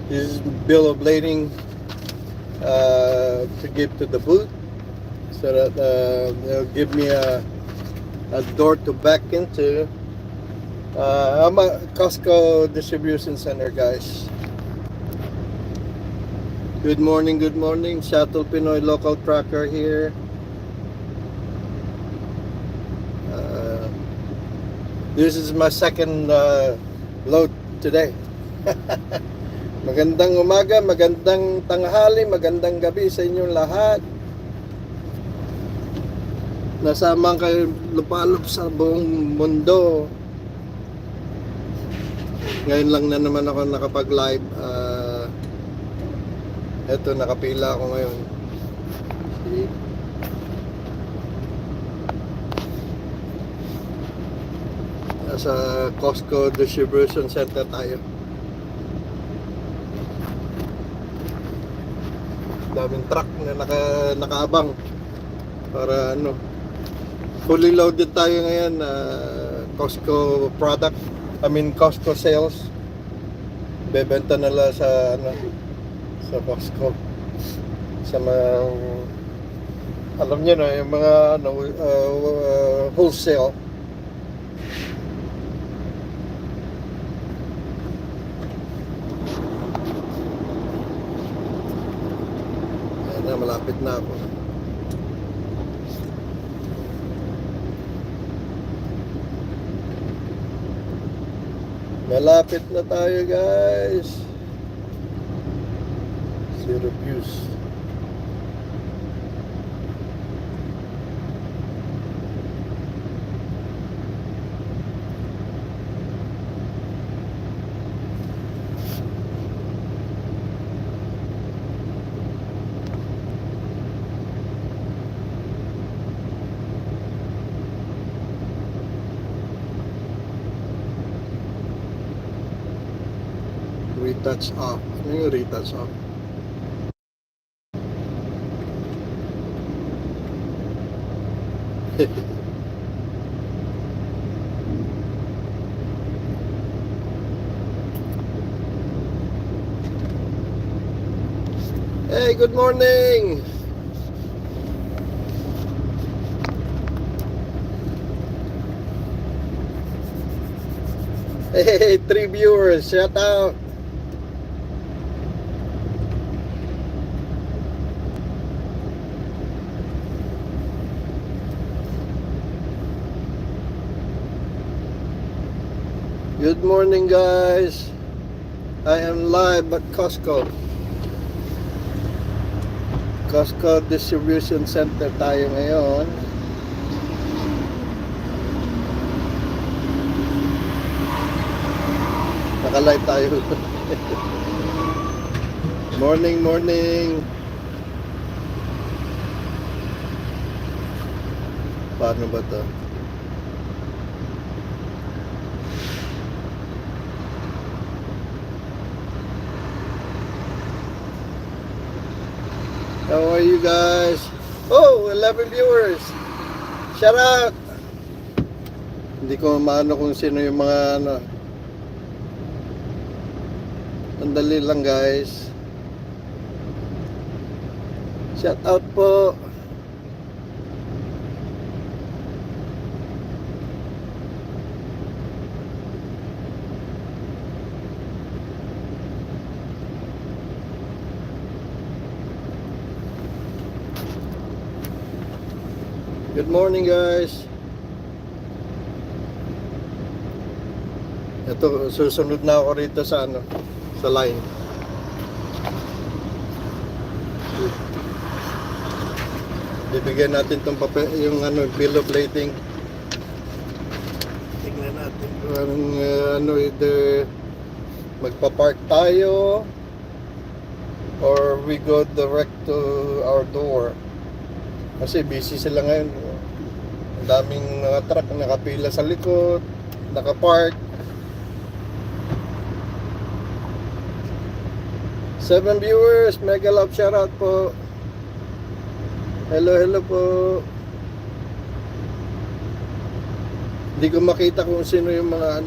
This is bill of lading to give to the booth so that they'll give me a door to back into. I'm at Costco distribution center, guys. Good morning, good morning. Shuttle Pinoy local tracker here. This is my second load today. Magandang umaga, magandang tanghali, magandang gabi sa inyong lahat. Nasama kayo lupalop sa buong mundo. Ngayon lang na naman ako nakapag-live. Eto, nakapila ako ngayon. See? Nasa Costco distribution center tayo. Daming truck na nakaabang para fully loaded tayo ngayon. Costco product, Costco sales. Bebenta nila sa sa Costco, sa mga alam niyo na yung mga wholesale. Malapit na ako. Malapit na tayo, guys. Syracuse. Retouch off. Ano yung retouch off? Hey, good morning! Hey, 3 viewers, shout out! Good morning, guys. I am live at Costco distribution center tayo ngayon. Naka-live tayo. Morning, morning. Paano ba to? How are you guys? Oh, 11 viewers. Shout out. Hindi ko maano kung sino yung mga Sandali lang, guys. Shout out po. Good morning, guys. Ito, susunod na ako rito sa sa line. Bibigyan natin tong papel, yung bill of lading. Tingnan natin kung either magpa-park tayo or we go direct to our door. Kasi busy sila ngayon. Ang daming mga truck nakapila sa likod, nakapark. 7 viewers, mega love shoutout po. Hello, hello po. Hindi ko makita kung sino yung mga